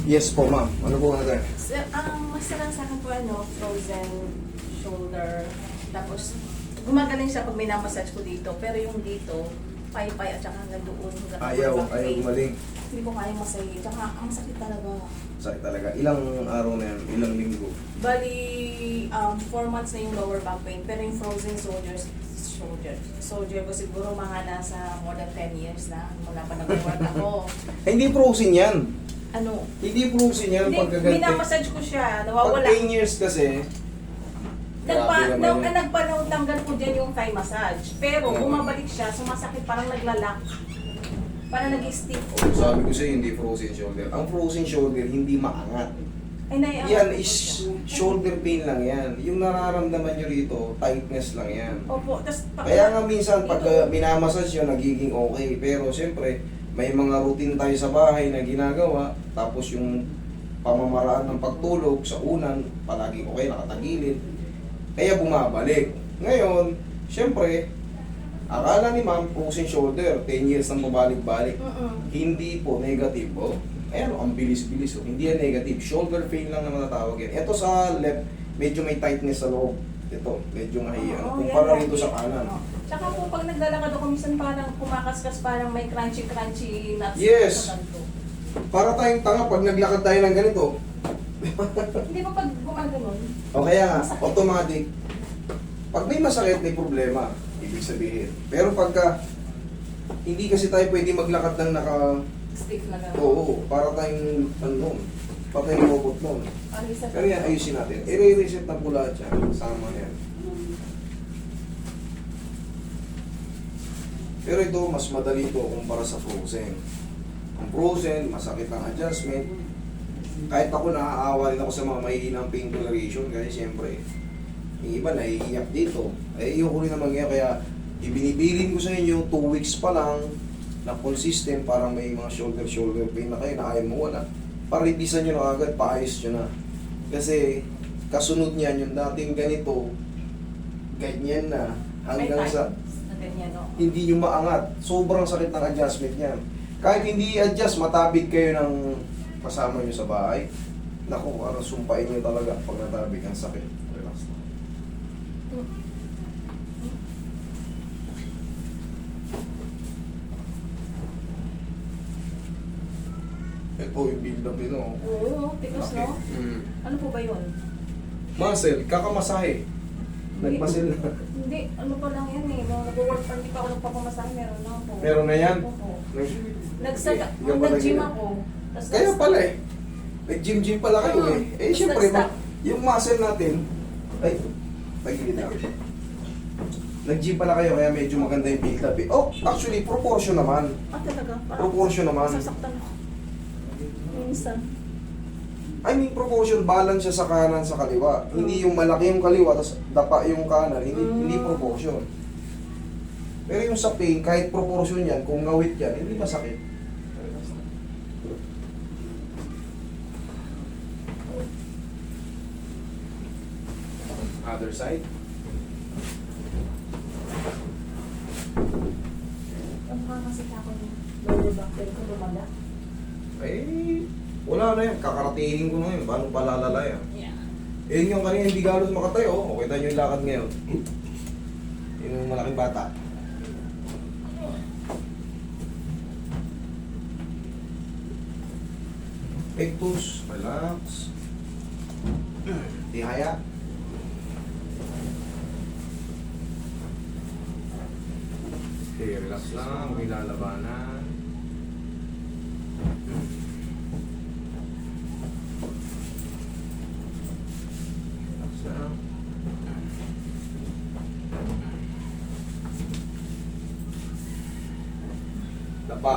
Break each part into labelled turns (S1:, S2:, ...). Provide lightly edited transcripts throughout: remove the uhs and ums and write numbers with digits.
S1: Yes po, ma'am. Ano po natin?
S2: So, ang masarang sa akin po frozen shoulder. Tapos, gumagaling siya pag may namassage ko dito. Pero yung dito, pay-pay at saka hanggang doon.
S1: Ayaw gumaling.
S2: Hindi ko kaya masahin. Tsaka ang sakit talaga.
S1: Sakit talaga. Ilang araw na yan? Ilang linggo?
S2: Bali, 4 months na yung lower back pain. Pero yung frozen soldier ko siguro mga nasa more than 10 years na. Mula pa nag-work ako.
S1: Hindi frozen yan.
S2: Ano?
S1: Hindi frozen yan
S2: Hindi,
S1: pagkaganti.
S2: minamassage ko siya.
S1: Pag
S2: Nawawala.
S1: 10 years kasi, grabe naman yan.
S2: Nagpanatanggal ko dyan yung thigh massage. Pero bumabalik siya, sumasakit, parang naglalak. Parang nag-stick.
S1: Sabi ko sa'yo, hindi frozen shoulder. Ang frozen shoulder, hindi maangat.
S2: Ay, naiangat
S1: Yan
S2: ko
S1: is
S2: siya.
S1: shoulder pain lang yan. Yung nararamdaman nyo rito, tightness lang yan.
S2: Opo, tas
S1: Kaya nga minsan pag minamassage yun, nagiging okay. Pero siyempre, may mga routine tayo sa bahay na ginagawa. Tapos yung pamamaraan ng pagtulog sa unan, palagi okay, nakatagilid. Kaya bumabalik. Ngayon, siyempre, akala ni ma'am, frozen shoulder, 10 years nang babalik-balik. Hindi po, negative po. Ayan, ang bilis-bilis. Oh. Hindi yan negative. Shoulder pain lang na matatawag yan. Ito sa left, medyo may tightness sa loob. Ito, medyo mahiya. Kumpara rito sa kanan.
S2: Tsaka po pag naglalakad ako, minsan parang kumakaskas, parang may crunchy nuts.
S1: Yes.
S2: Sa ganito.
S1: Para tayong tanga pag naglakad tayo ng ganito.
S2: Hindi ba pag gumaganon?
S1: O kaya nga, automatic. Pag may masakit, may problema. Ibig sabihin. Pero pagka, hindi kasi tayo pwede maglakad ng
S2: Stiff na gano'n.
S1: Oo, para tayong, para tayong robot nun. Pero yan, ayusin natin. I-reset na po lahat yan. Sama na yan. Pero ito, mas madali ito kumpara sa frozen. Ang frozen, masakit ang adjustment. Kahit ako naaawa rin ako sa mga mahihinang pain toleration kasi siyempre, yung iba naiiyak dito. Eh, iyo ko rin naman ngayon, kaya ibinibilin ko sa inyo, 2 weeks pa lang, na consistent, parang may mga shoulder pain na kayo na ayaw mo wala. Para ibisan nyo na agad, paayos nyo na. Kasi, kasunod niyan, yung dating ganito, ganyan na, hanggang sa hindi nyo maangat. Sobrang sakit ng adjustment niyan. Kahit hindi i-adjust, matabig kayo ng kasama nyo sa bahay. Naku, parang sumpain nyo talaga pag natabig ang sakit. Relax na. Ito yung build-up yun, oh.
S2: Oo, tikas no? Ano po ba yun?
S1: Muscle, kakamasahe. Nagmasil na.
S2: Hindi, ano pa lang yan eh. Nung nag-work pa, hindi pa ako nagpapamasahe, meron na ako.
S1: Meron na yan?
S2: Oo.
S1: Yan pala
S2: Nag-gym
S1: yun.
S2: ako. Tas
S1: Kaya pala eh. Nag-gym pala kayo eh. Eh
S2: Tapos
S1: syempre,
S2: nag-stop.
S1: yung muscle natin, ay, tagilid na. Nag-gym pala kayo kaya medyo maganda yung build up eh. Oh, actually, proportion naman.
S2: talaga? Parang
S1: Proportion naman.
S2: sasaktan ako. Minsan.
S1: I mean, proportion, balance siya sa kanan sa kaliwa. Hindi yung malaki yung kaliwa, tapos dapa yung kanan. Hindi proportion. Pero yung sa pain, kahit proportion yan, kung ngawit yan, hindi masakit. Other side.
S2: Ang makakasita ako yung lower back pain ko lumala.
S1: Eh, wala na yan. Kakaratingin ko na yun. Paano palalala yan?
S2: Yeah.
S1: Eh, yung kanina hindi galos makatayo. O, kita nyo yung lakad ngayon. Yung malaking bata. Pectus, relax. Tihaya. Okay, relax lang. May lalabanan. Relax lang. Dapa.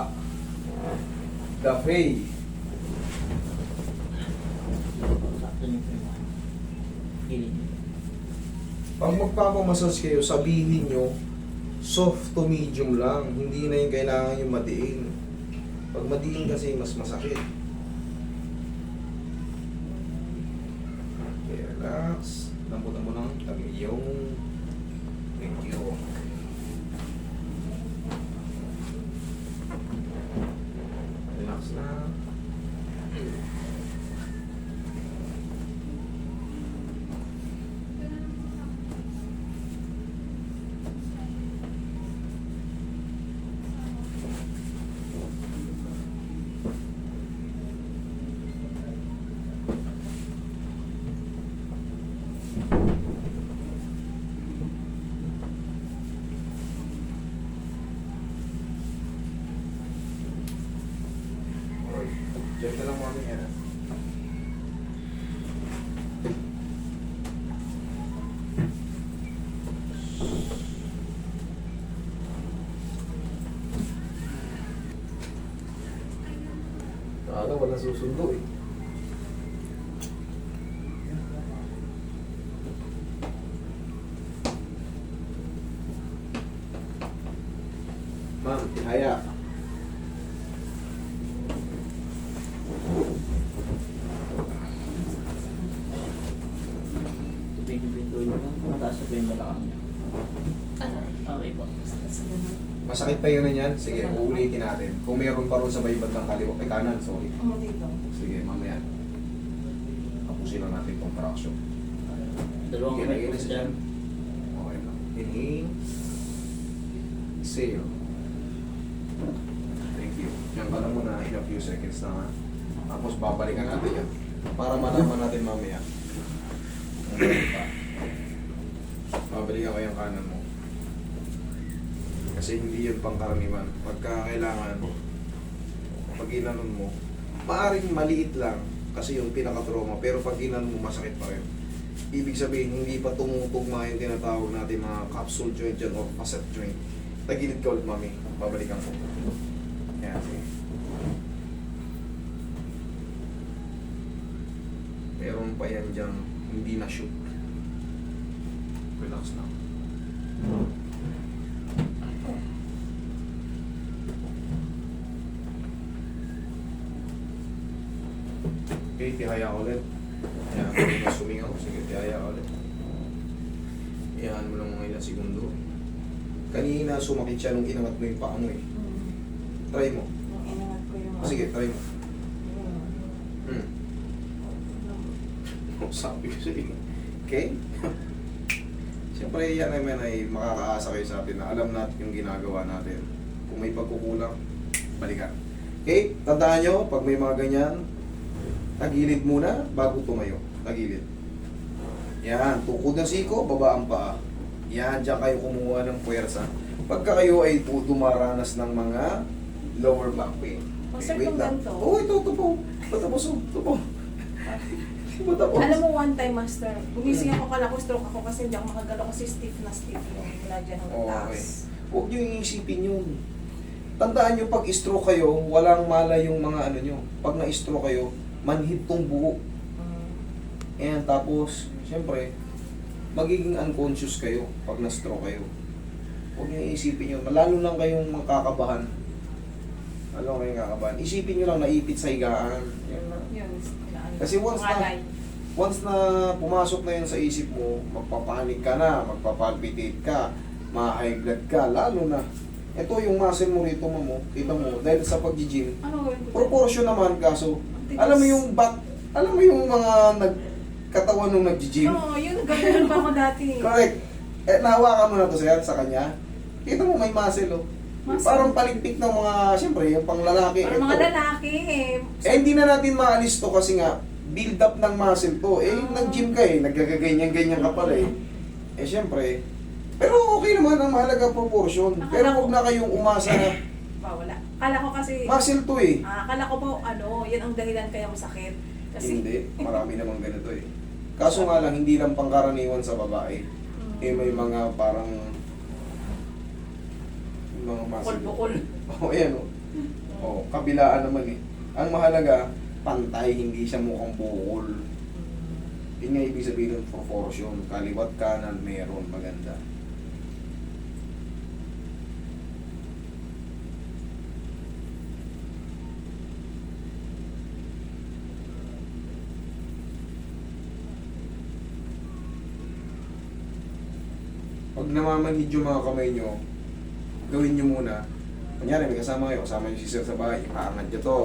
S1: Cafe. Pag magpapamassage kayo, sabihin nyo, soft to medium lang. Hindi na yung kailangan yung madiin. Pag madiin kasi, mas masakit. Okay, relax. Lamputan mo lang. Tabi yung medyo. Relax na. lang mamaya. Wala susundo eh. Ma'am, tihaya.
S3: Pinto nyo, mataas na po yung balakang nyo.
S2: Ano?
S3: Okay po.
S2: Sa ganun.
S1: Masakit pa yun na yan? Sige, uulitin natin. Kung meron pa ron sa may bandang kaliwa, ay kanan, sorry.
S2: Dito.
S1: Sige, mamaya. Tapusin lang natin itong traction.
S3: Dalawang
S1: Okay,
S3: kamay po
S1: naginis
S3: dyan.
S1: Okay lang. Inhale. Exhale. Thank you. Yan ka lang muna in a few seconds na ha. Tapos babalikan natin yan. Para malaman natin mamaya. Kung meron pa. Babalikan ko yung kanan mo. Kasi hindi yun pangkaraniwan. Pagka kailangan, pag inanon mo, maaaring maliit lang kasi yung pinaka-trauma, pero pag inanon mo, masakit pa rin. Ibig sabihin, hindi pa tumutugma yung tinatawag natin mga capsule joint dyan or facet joint. Tagilid ka ulit, mami. Babalikan ko. Yan, sige. Meron pa yan dyan, hindi na-shoot. Relax na. Okay, tihaya ulit. Ayan, kung na sumingaw, sige, tihaya ulit. Iyahan mo lang mga ilang segundo. Kanina sumakit siya nung inangat mo yung paa mo eh. Try mo.
S2: Nung inangat ko yung...
S1: Sige, try mo.
S2: Hmm.
S1: Sabi ko sa inyo. Okay? Siyempre, yan naman ay makakaasa kayo sa atin na alam natin yung ginagawa natin. Kung may pagkukulang, balikan. Okay? Tandaan nyo, pag may mga ganyan, tagilid muna bago tumayo. Tagilid. Yan, tukod ng siko, baba ang paa. Yan, dyan kayo kumuha ng puwersa. Pagka kayo ay dumaranas ng mga lower back pain.
S2: Sir, kung ganito?
S1: Oo, ito po. Patapos, ito po. Patapos.
S2: Alam mo, one time, master, gumising ako, kala ko stroke ako kasi hindi ako makagalaw kasi stiff na stiff yung mula dyan hanggang
S1: Okay.
S2: taas.
S1: Huwag nyo iisipin yun. Tandaan nyo, pag stroke kayo, walang malay yung mga ano nyo. Pag na-stroke kayo, manhid tong buo. Ayan, tapos, syempre, magiging unconscious kayo pag na-stroke kayo. Huwag nyo iisipin yun. Lalo lang kayong makakabahan. Lalo kayong kakabahan. Isipin nyo lang naipit sa higaan. Yan na.
S2: Yun, inaano.
S1: Kasi
S2: Pangalay.
S1: once na pumasok na yun sa isip mo, magpapanik ka na, magpapalpitate ka, ma-high blood ka, lalo na. Ito yung muscle mo rito, mamo, kita mo, dahil sa pag-gym,
S2: Ano gawin ko?
S1: proportion naman kaso,
S2: Tigas.
S1: alam mo yung back, alam mo yung mga nagkatawan nung nag-gym?
S2: Oo, yun, ganyan pa ako dati.
S1: Correct. Eh, nahawakan mo na to sir, sa kanya. Kita mo may muscle, oh.
S2: Muscle.
S1: Parang palimpik ng mga, siyempre, yung pang lalaki.
S2: Para mga lalaki eh.
S1: Eh, hindi na natin maalis to kasi nga, build up ng muscle to. Eh, nag-gym ka eh, nagkakaganyan-ganyan ka pala eh. Eh, syempre, pero okay naman ang mahalaga proportion. Pero huwag na kayong umasa na
S2: Wala. Kala ko kasi,
S1: muscle to eh.
S2: kala ko po, yan ang dahilan kaya masakit. Kasi,
S1: Hindi, marami namang ganito eh. Kaso nga lang, hindi lang pangkaraniwan sa babae. Eh, may mga parang yung mga muscle.
S2: bukol-bukol.
S1: Oh, ayan oh. Oh, kabilaan naman eh. Ang mahalaga, pantay, hindi siya mukhang bukol. Yun nga ibig sabihin ng proportion. Kaliwat kanan, meron, maganda. Pag namamanhid yung mga kamay nyo, gawin nyo muna. Kunyari, may kasama kayo, kasama nyo si sir sa bahay, ipaangat nyo to.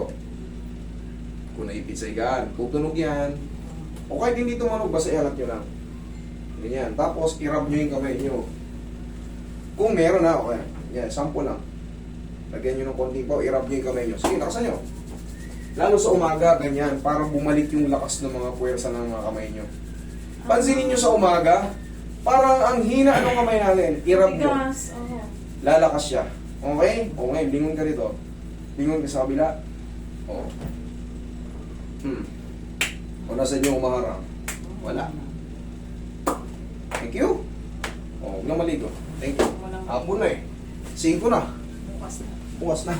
S1: Kung naipit sa higaan, tutunog yan. O kahit hindi tumunog, basta iangat nyo lang. Ganyan. Tapos, i-rub nyo yung kamay nyo. Kung meron na, okay. Yan, sample lang. Lagyan nyo ng konting pa, i-rub nyo yung kamay nyo. Sige, nakasan nyo. Lalo sa umaga, ganyan, para bumalik yung lakas ng mga puwersa ng mga kamay nyo. Pansinin nyo sa umaga, parang ang hina ng kamay natin, i-rub nyo.
S2: Tigas, oo.
S1: Lalakas siya. Okay? Okay, lingon ka dito. Lingon ka sa kabila. Oo. O nasa inyo umaharang? Wala. Thank you. O, huwag na maligo. Thank you.
S2: Walang
S1: Hapon na eh. 5 na.
S2: bukas na.
S1: Bukas na.